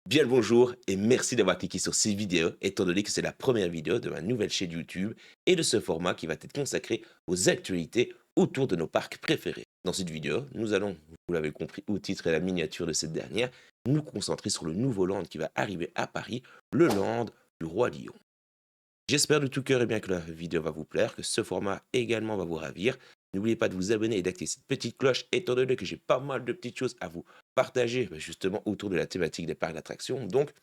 Bien le bonjour et merci d'avoir cliqué sur cette vidéo étant donné que c'est la première vidéo de ma nouvelle chaîne YouTube et de ce format qui va être consacré aux actualités autour de nos parcs préférés. Dans cette vidéo, nous allons, vous l'avez compris au titre et la miniature de cette dernière, nous concentrer sur le nouveau land qui va arriver à Paris, le land du Roi Lion. J'espère de tout cœur et bien que la vidéo va vous plaire, que ce format également va vous ravir. N'oubliez pas de vous abonner et d'activer cette petite cloche, étant donné que j'ai pas mal de petites choses à vous partager justement autour de la thématique des parcs d'attractions. Donc,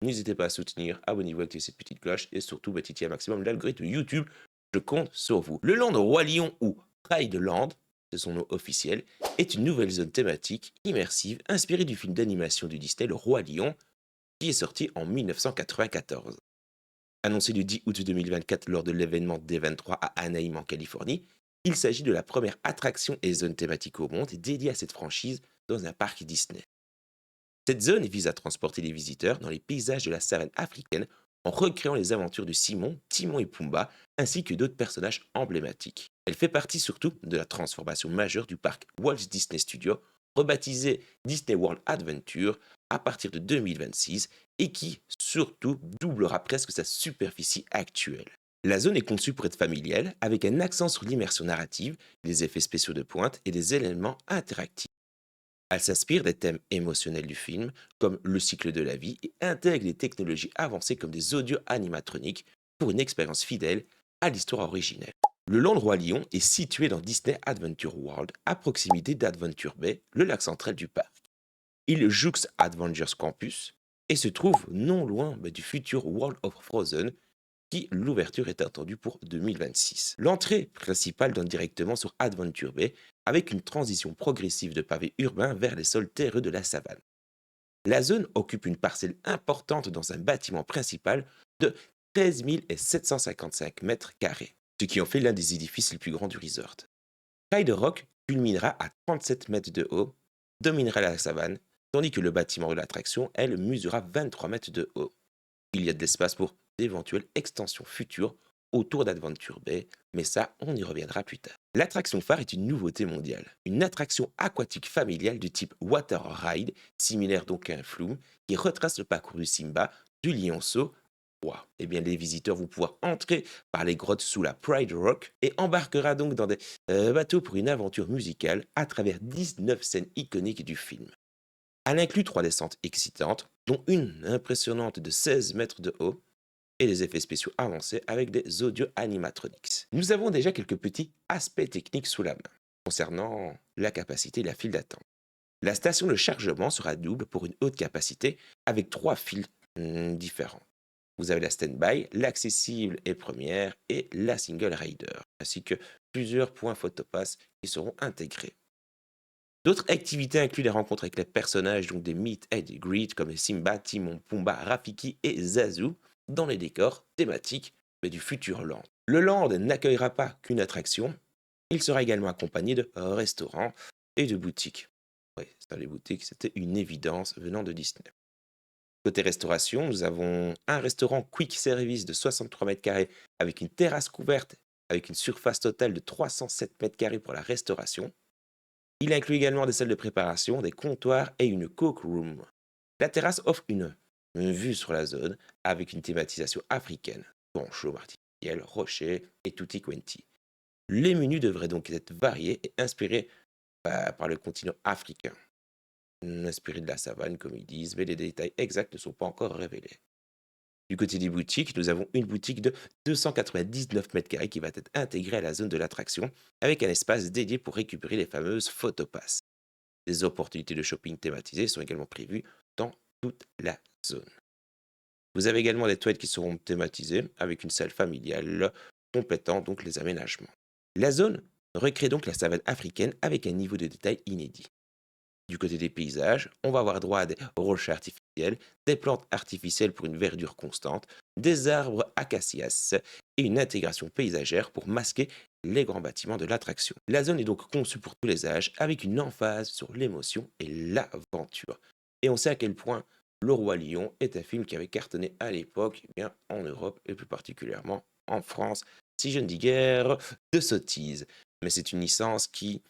n'hésitez pas à soutenir, abonnez-vous, activez cette petite cloche et surtout titillez un maximum l'algorithme YouTube. Je compte sur vous. Le Land Roi Lion ou Pride Land, c'est son nom officiel, est une nouvelle zone thématique immersive inspirée du film d'animation du Disney Le Roi Lion qui est sorti en 1994. Annoncé le 10 août 2024 lors de l'événement D23 à Anaheim en Californie, il s'agit de la première attraction et zone thématique au monde dédiée à cette franchise dans un parc Disney. Cette zone vise à transporter les visiteurs dans les paysages de la savane africaine en recréant les aventures de Simon, Timon et Pumba, ainsi que d'autres personnages emblématiques. Elle fait partie surtout de la transformation majeure du parc Walt Disney Studios, rebaptisé Disney World Adventure à partir de 2026 et qui, surtout, doublera presque sa superficie actuelle. La zone est conçue pour être familiale, avec un accent sur l'immersion narrative, les effets spéciaux de pointe et des éléments interactifs. Elle s'inspire des thèmes émotionnels du film, comme le cycle de la vie, et intègre des technologies avancées comme des audios animatroniques pour une expérience fidèle à l'histoire originelle. Le Land Roi Lion est situé dans Disney Adventure World, à proximité d'Adventure Bay, le lac central du parc. Il jouxte Avengers Campus et se trouve non loin du futur World of Frozen, qui l'ouverture est attendue pour 2026. L'entrée principale donne directement sur Adventure Bay avec une transition progressive de pavés urbains vers les sols terreux de la savane. La zone occupe une parcelle importante dans un bâtiment principal de 13 755 mètres carrés, ce qui en fait l'un des édifices les plus grands du resort. Taille de Rock culminera à 37 mètres de haut, dominera la savane, tandis que le bâtiment de l'attraction, elle, mesurera 23 mètres de haut. Il y a de l'espace pour d'éventuelles extensions futures autour d'Adventure Bay, mais ça, on y reviendra plus tard. L'attraction phare est une nouveauté mondiale, une attraction aquatique familiale du type Water Ride, similaire donc à un flume, qui retrace le parcours du Simba, du lionceau. Wow. Eh bien, les visiteurs vont pouvoir entrer par les grottes sous la Pride Rock et embarquera donc dans des bateaux pour une aventure musicale à travers 19 scènes iconiques du film. Elle inclut 3 descentes excitantes, dont une impressionnante de 16 mètres de haut, et des effets spéciaux avancés avec des audio animatronics. Nous avons déjà quelques petits aspects techniques sous la main, concernant la capacité et la file d'attente. La station de chargement sera double pour une haute capacité, avec 3 files différents. Vous avez la stand-by, l'accessible et première, et la single rider, ainsi que plusieurs points photopass qui seront intégrés. D'autres activités incluent les rencontres avec les personnages, donc des meet and greet comme Simba, Timon, Pumba, Rafiki et Zazu, dans les décors thématiques du futur land. Le land n'accueillera pas qu'une attraction, il sera également accompagné de restaurants et de boutiques. Oui, ça, les boutiques, c'était une évidence venant de Disney. Côté restauration, nous avons un restaurant quick service de 63 mètres carrés avec une terrasse couverte avec une surface totale de 307 mètres carrés pour la restauration. Il inclut également des salles de préparation, des comptoirs et une cook room. La terrasse offre une vue sur la zone avec une thématisation africaine, bon chaume artificiel, rocher et tutti quanti. Les menus devraient donc être variés et inspirés par le continent africain. Inspirés de la savane, comme ils disent, mais les détails exacts ne sont pas encore révélés. Du côté des boutiques, nous avons une boutique de 299 mètres carrés qui va être intégrée à la zone de l'attraction avec un espace dédié pour récupérer les fameuses photopasses. Des opportunités de shopping thématisées sont également prévues dans toute la zone. Vous avez également des toilettes qui seront thématisées avec une salle familiale complétant donc les aménagements. La zone recrée donc la savane africaine avec un niveau de détail inédit. Du côté des paysages, on va avoir droit à des rochers artificiels, des plantes artificielles pour une verdure constante, des arbres acacias et une intégration paysagère pour masquer les grands bâtiments de l'attraction. La zone est donc conçue pour tous les âges avec une emphase sur l'émotion et l'aventure. Et on sait à quel point Le Roi Lion est un film qui avait cartonné à l'époque bien en Europe et plus particulièrement en France, si je ne dis guère de sottises. Mais c'est une licence qui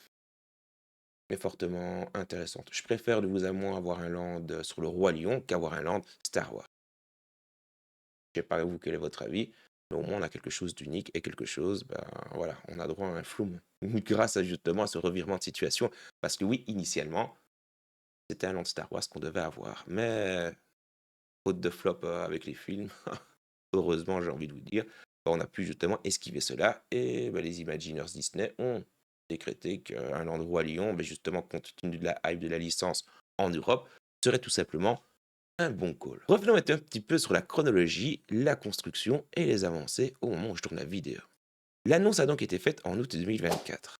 est fortement intéressante. Je préfère de vous à moi avoir un land sur le Roi Lion qu'avoir un land Star Wars. Je sais pas vous quel est votre avis, mais au moins on a quelque chose d'unique et quelque chose, ben voilà, on a droit à un flou grâce à justement à ce revirement de situation. Parce que oui, initialement, c'était un land Star Wars qu'on devait avoir, mais faute de flop avec les films, heureusement j'ai envie de vous dire, on a pu justement esquiver cela et ben, les Imagineers Disney ont décrété qu'un endroit à Lyon, ben, justement compte tenu de la hype de la licence en Europe, serait tout simplement un bon call. Revenons maintenant un petit peu sur la chronologie, la construction et les avancées au moment où je tourne la vidéo. L'annonce a donc été faite en août 2024.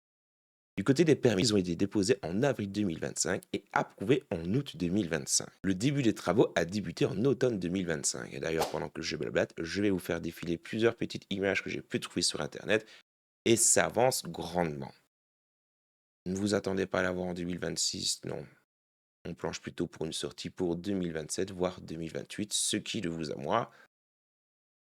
Du côté des permis, ils ont été déposés en avril 2025 et approuvés en août 2025. Le début des travaux a débuté en automne 2025. Et d'ailleurs, pendant que je blablate, je vais vous faire défiler plusieurs petites images que j'ai pu trouver sur Internet et ça avance grandement. Ne vous attendez pas à l'avoir en 2026, non. On planche plutôt pour une sortie pour 2027, voire 2028, ce qui, de vous à moi,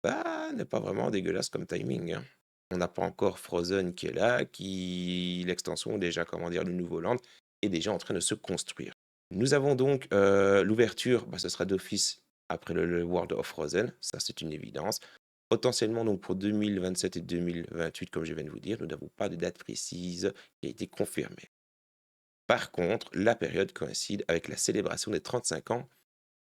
bah, n'est pas vraiment dégueulasse comme timing, hein. On n'a pas encore Frozen qui est là, qui l'extension déjà, comment dire, le nouveau land est déjà en train de se construire. Nous avons donc l'ouverture, bah, ce sera d'office après le World of Frozen, ça c'est une évidence. Potentiellement donc pour 2027 et 2028, comme je viens de vous dire, nous n'avons pas de date précise qui a été confirmée. Par contre, la période coïncide avec la célébration des 35 ans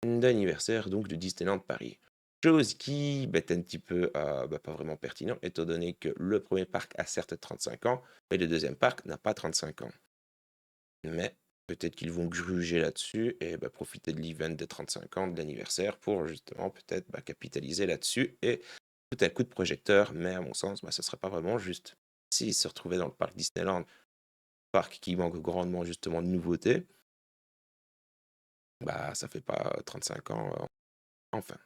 d'anniversaire donc de Disneyland Paris. Chose qui est un petit peu bah, pas vraiment pertinent, étant donné que le premier parc a certes 35 ans, mais le deuxième parc n'a pas 35 ans. Mais peut-être qu'ils vont gruger là-dessus et bah, profiter de l'event des 35 ans de l'anniversaire pour justement peut-être bah, capitaliser là-dessus et tout un coup de projecteur, mais à mon sens, bah, ce ne serait pas vraiment juste. S'ils se retrouvaient dans le parc Disneyland, parc qui manque grandement justement de nouveautés, bah ça fait pas 35 ans, enfin.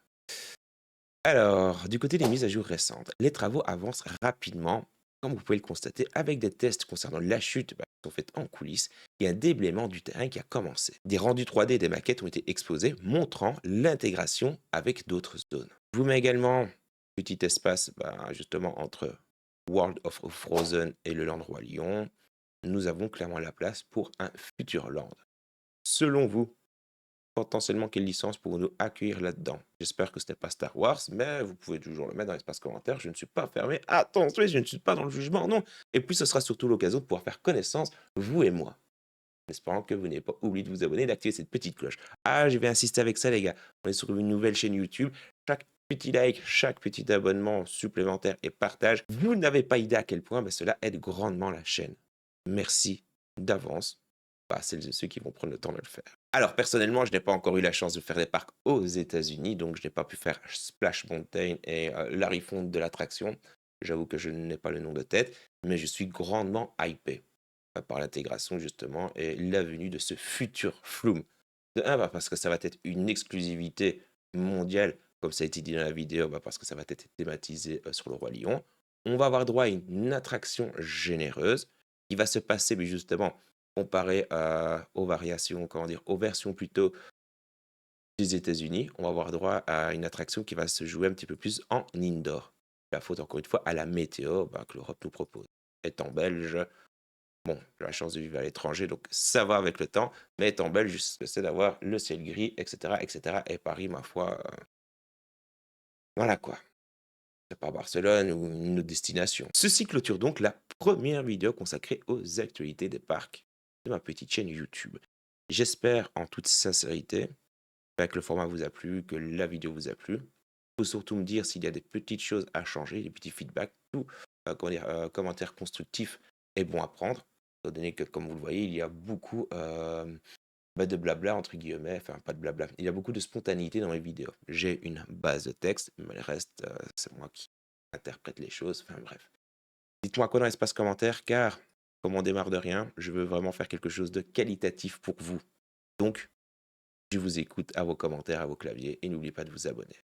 Alors, du côté des mises à jour récentes, les travaux avancent rapidement, comme vous pouvez le constater, avec des tests concernant la chute bah, qui sont faits en coulisses et un déblaiement du terrain qui a commencé. Des rendus 3D et des maquettes ont été exposés, montrant l'intégration avec d'autres zones. Je vous mets également un petit espace bah, justement entre World of Frozen et le Land Roi Lion. Nous avons clairement la place pour un futur land. Selon vous, potentiellement quelle licence pourrons-nous accueillir là-dedans? J'espère que ce n'est pas Star Wars, mais vous pouvez toujours le mettre dans l'espace commentaire. Je ne suis pas fermé. Attention, je ne suis pas dans le jugement, non. Et puis, ce sera surtout l'occasion de pouvoir faire connaissance, vous et moi. En espérant que vous n'ayez pas oublié de vous abonner et d'activer cette petite cloche. Ah, je vais insister avec ça, les gars. On est sur une nouvelle chaîne YouTube. Chaque petit like, chaque petit abonnement supplémentaire et partage, vous n'avez pas idée à quel point ben, cela aide grandement la chaîne. Merci d'avance à celles et ceux qui vont prendre le temps de le faire. Alors personnellement, je n'ai pas encore eu la chance de faire des parcs aux États-Unis, donc je n'ai pas pu faire Splash Mountain et Larry Font de l'attraction. J'avoue que je n'ai pas le nom de tête, mais je suis grandement hypé par l'intégration justement et la venue de ce futur Flume. De un, bah, parce que ça va être une exclusivité mondiale, comme ça a été dit dans la vidéo, bah, parce que ça va être thématisé sur le Roi Lion. On va avoir droit à une attraction généreuse qui va se passer, mais justement, comparé aux variations, comment dire, aux versions plutôt des États-Unis, on va avoir droit à une attraction qui va se jouer un petit peu plus en indoor. La faute, encore une fois, à la météo bah, que l'Europe nous propose. Étant belge, bon, j'ai la chance de vivre à l'étranger, donc ça va avec le temps, mais étant belge, ce que c'est d'avoir le ciel gris, etc., etc., et Paris, ma foi, voilà quoi. C'est pas Barcelone ou une autre destination. Ceci clôture donc la première vidéo consacrée aux actualités des parcs de ma petite chaîne YouTube. J'espère en toute sincérité bah, que le format vous a plu, que la vidéo vous a plu. Il faut surtout me dire s'il y a des petites choses à changer, des petits feedbacks, tout comment dire, commentaire constructif est bon à prendre, étant donné que, comme vous le voyez, il y a beaucoup bah, de blabla, entre guillemets, enfin pas de blabla, il y a beaucoup de spontanéité dans mes vidéos. J'ai une base de texte, mais le reste, c'est moi qui interprète les choses, enfin bref. Dites-moi quoi dans l'espace commentaire, car comme on démarre de rien, je veux vraiment faire quelque chose de qualitatif pour vous. Donc, je vous écoute à vos commentaires, à vos claviers, et n'oubliez pas de vous abonner.